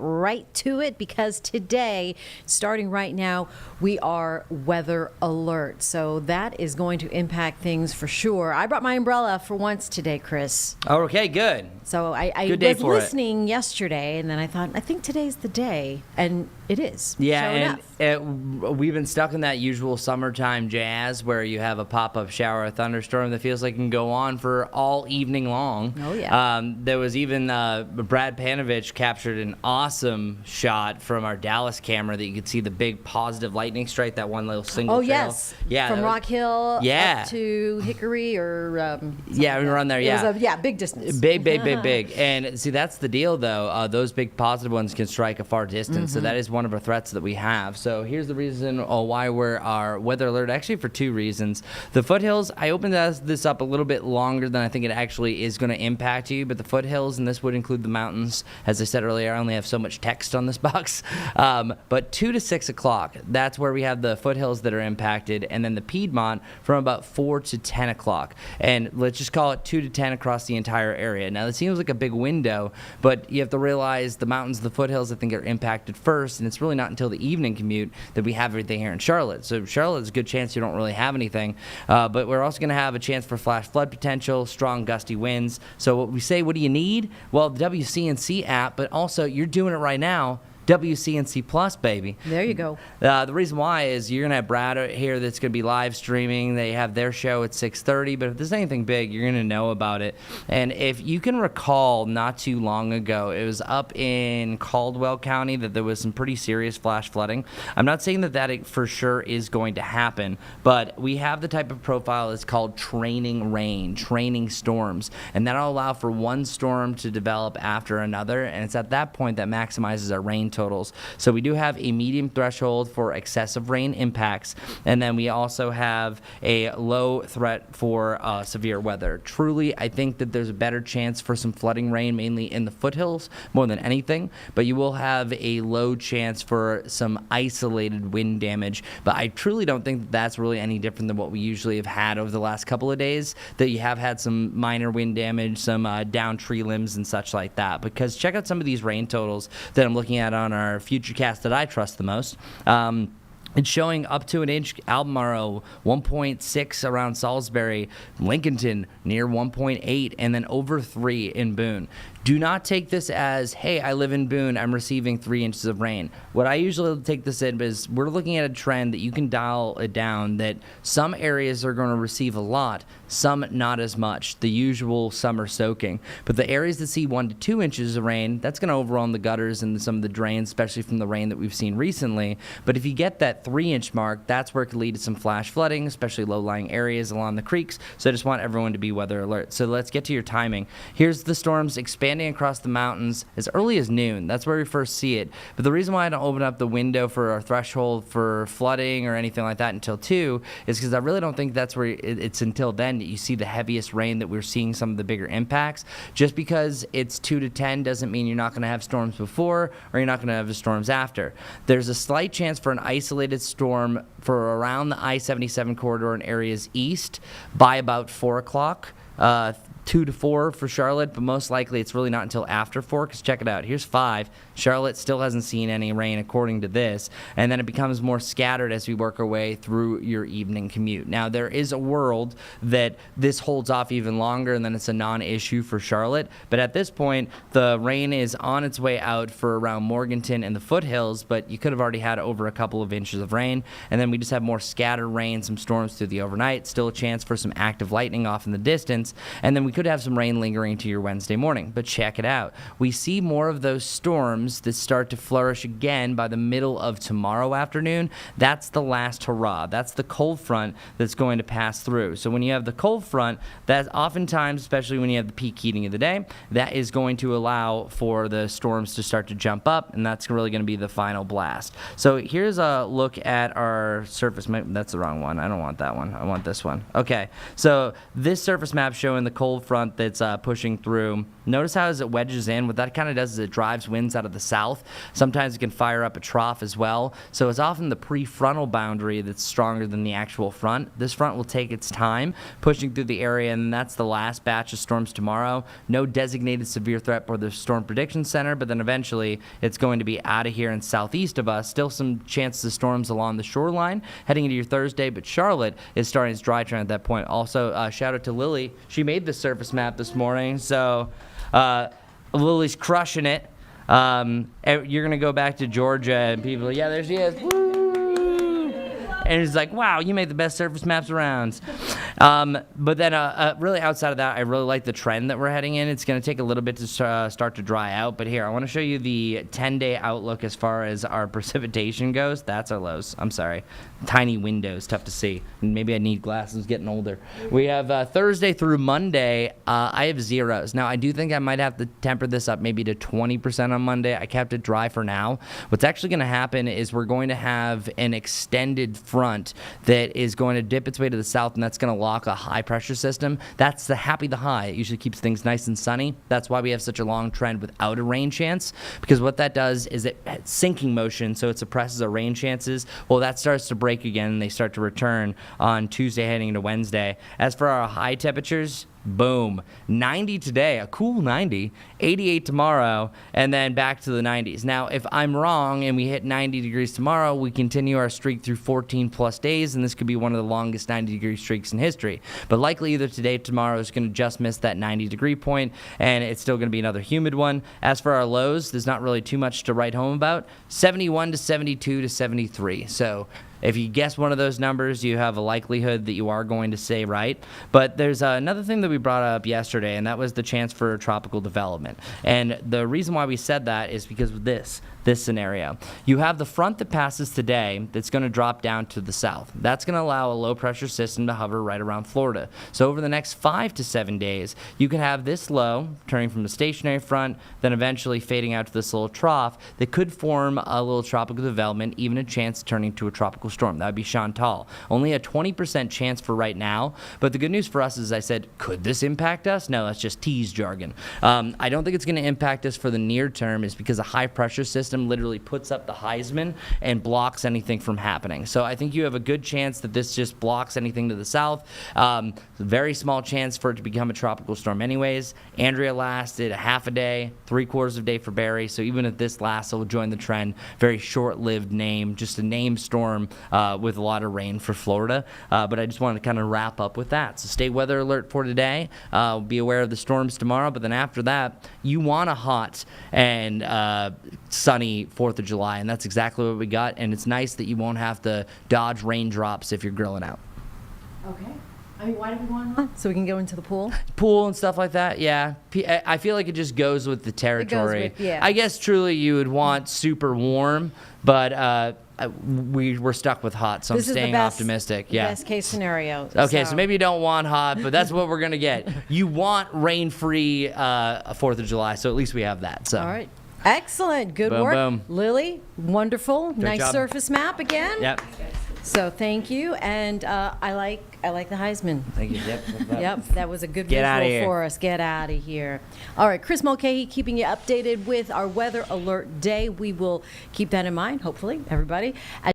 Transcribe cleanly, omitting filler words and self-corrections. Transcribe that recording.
Right to it, because today, starting right now, we are weather alert. So that is going to impact things for sure. I brought my umbrella for once today, Chris. Okay, good. So I Good day was for it. listening yesterday, and then I thought, I think today's the day, and it is. Yeah, sure and we've been stuck in that usual summertime jazz where you have a pop-up shower, a thunderstorm that feels like it can go on for all evening long. Oh, yeah. There was even Brad Panovich captured an awesome shot from our Dallas camera that you could see the big positive lightning strike, that one little single trail. Yes. Yeah, From Rock Hill Yeah. up to Hickory or Yeah, we were on there, It yeah. was big distance. Big. And see, that's the deal, though. Those big positive ones can strike a far distance, so that is one of our threats that we have. So here's the reason why we're our weather alert, actually for two reasons. The foothills, I opened this up a little bit longer than I think it actually is going to impact you, but the foothills, and this would include the mountains, as I said earlier, I only have so much text on this box, but 2 to 6 o'clock, that's where we have the foothills that are impacted, and then the Piedmont from about 4 to 10 o'clock. And let's just call it 2 to 10 across the entire area. Now, that seems like a big window, but you have to realize the mountains, the foothills, I think, are impacted first, and it's really not until the evening commute that we have everything here in Charlotte. So Charlotte's a good chance you don't really have anything, but we're also going to have a chance for flash flood potential, strong gusty winds. So what we say, what do you need? Well, the WCNC app, but also you're doing it right now. WCNC Plus, baby. There you go. The reason why is you're going to have Brad here that's going to be live streaming. They have their show at 6:30, but if there's anything big, you're going to know about it. And if you can recall, not too long ago, it was up in Caldwell County that there was some pretty serious flash flooding. I'm not saying that it for sure is going to happen, but we have the type of profile that's called training rain, training storms, and that'll allow for one storm to develop after another, and it's at that point that maximizes our rain totals. So we do have a medium threshold for excessive rain impacts, and then we also have a low threat for severe weather. Truly, I think that there's a better chance for some flooding rain, mainly in the foothills, more than anything, but you will have a low chance for some isolated wind damage. But I truly don't think that that's really any different than what we usually have had over the last couple of days, that you have had some minor wind damage, some down tree limbs and such like that. Because check out some of these rain totals that I'm looking at on our Futurecast that I trust the most. It's showing up to an inch Albemarle, 1.6 around Salisbury, Lincolnton near 1.8, and then over 3 in Boone. Do not take this as, hey, I live in Boone, I'm receiving 3 inches of rain. What I usually take this in is we're looking at a trend that you can dial it down, that some areas are going to receive a lot, some not as much, the usual summer soaking. But the areas that see 1 to 2 inches of rain, that's going to overwhelm the gutters and some of the drains, especially from the rain that we've seen recently. But if you get that 3-inch mark, that's where it could lead to some flash flooding, especially low-lying areas along the creeks. So I just want everyone to be weather alert. So let's get to your timing. Here's the storms expanding across the mountains as early as noon. That's where we first see it. But the reason why I don't open up the window for our threshold for flooding or anything like that until 2 is because I really don't think that's where it's until then that you see the heaviest rain, that we're seeing some of the bigger impacts. Just because it's 2 to 10 doesn't mean you're not going to have storms before or you're not going to have the storms after. There's a slight chance for an isolated storm for around the I-77 corridor in areas east by about 4 o'clock. 2 to 4 for Charlotte, but most likely it's really not until after 4, because check it out. Here's 5. Charlotte still hasn't seen any rain according to this, and then it becomes more scattered as we work our way through your evening commute. Now, there is a world that this holds off even longer, and then it's a non-issue for Charlotte, but at this point, the rain is on its way out for around Morganton and the foothills, but you could have already had over a couple of inches of rain, and then we just have more scattered rain, some storms through the overnight, still a chance for some active lightning off in the distance, and then we could have some rain lingering to your Wednesday morning. But check it out. We see more of those storms that start to flourish again by the middle of tomorrow afternoon. That's the last hurrah. That's the cold front that's going to pass through. So when you have the cold front, that oftentimes, especially when you have the peak heating of the day, that is going to allow for the storms to start to jump up, and that's really going to be the final blast. So here's a look at our surface map. That's the wrong one. I don't want that one. I want this one. Okay. So this surface map showing the cold front that's pushing through. Notice how as it wedges in, what that kind of does is it drives winds out of the south. Sometimes it can fire up a trough as well. So it's often the prefrontal boundary that's stronger than the actual front. This front will take its time pushing through the area, and that's the last batch of storms tomorrow. No designated severe threat for the Storm Prediction Center, but then eventually it's going to be out of here and southeast of us. Still some chances of storms along the shoreline heading into your Thursday, but Charlotte is starting its dry trend at that point. Also, shout out to Lily. She made the surface map this morning, so Lily's crushing it. You're going to go back to Georgia, and people are like, yeah, there she is. Woo! And it's like, wow, you made the best surface maps around. But then really outside of that, I really like the trend that we're heading in. It's going to take a little bit to start to dry out. But here, I want to show you the 10-day outlook as far as our precipitation goes. That's our lows. I'm sorry. Tiny windows, tough to see. Maybe I need glasses, getting older. We have Thursday through Monday. I have zeros. Now, I do think I might have to temper this up maybe to 20% on Monday. I kept it dry for now. What's actually going to happen is we're going to have an extended front that is going to dip its way to the south, and that's going to lock a high pressure system. That's the high. It usually keeps things nice and sunny. That's why we have such a long trend without a rain chance, because what that does is it has sinking motion, so it suppresses our rain chances. Well, that starts to break again, and they start to return on Tuesday heading into Wednesday. As for our high temperatures, boom, 90 today, a cool 90, 88 tomorrow, and then back to the 90s. Now, if I'm wrong and we hit 90 degrees tomorrow, we continue our streak through 14 plus days, and this could be one of the longest 90-degree streaks in history. But likely either today or tomorrow is going to just miss that 90-degree point, and it's still going to be another humid one. As for our lows, there's not really too much to write home about. 71 to 72 to 73. So if you guess one of those numbers, you have a likelihood that you are going to say right. But there's another thing that we brought up yesterday, and that was the chance for tropical development. And the reason why we said that is because of this scenario. You have the front that passes today that's going to drop down to the south. That's going to allow a low pressure system to hover right around Florida. So over the next 5 to 7 days, you can have this low turning from the stationary front, then eventually fading out to this little trough that could form a little tropical development, even a chance turning to a tropical storm. That would be Chantal. Only a 20% chance for right now, but the good news for us is, I said, could this impact us? No, that's just tease jargon. I don't think it's going to impact us for the near term, is because a high pressure system literally puts up the Heisman and blocks anything from happening. So I think you have a good chance that this just blocks anything to the south. Very small chance for it to become a tropical storm anyways. Andrea lasted a half a day, 3/4 of a day for Barry. So even if this lasts, it will join the trend. Very short-lived name, just a name storm with a lot of rain for Florida. But I just wanted to kind of wrap up with that. So stay weather alert for today. Be aware of the storms tomorrow. But then after that, you want a hot and sunny 4th of July, and that's exactly what we got. And it's nice that you won't have to dodge raindrops if you're grilling out. Okay. I mean, why do we want hot? So we can go into the pool? Pool and stuff like that, yeah. I feel like it just goes with the territory. Yeah. I guess truly you would want super warm, but we're stuck with hot, so I'm staying optimistic. Yeah. Best case scenario. Okay, so maybe you don't want hot, but that's what we're going to get. You want rain-free 4th of July, so at least we have that. So. All right. Excellent. Good work. Boom. Lily, wonderful. Nice job. surface map again. Yep. So thank you, and I like the Heisman. Thank you. Yep, that was a good Get outta visual here. for us. Get out of here. All right, Chris Mulcahy keeping you updated with our weather alert day. We will keep that in mind, hopefully, everybody.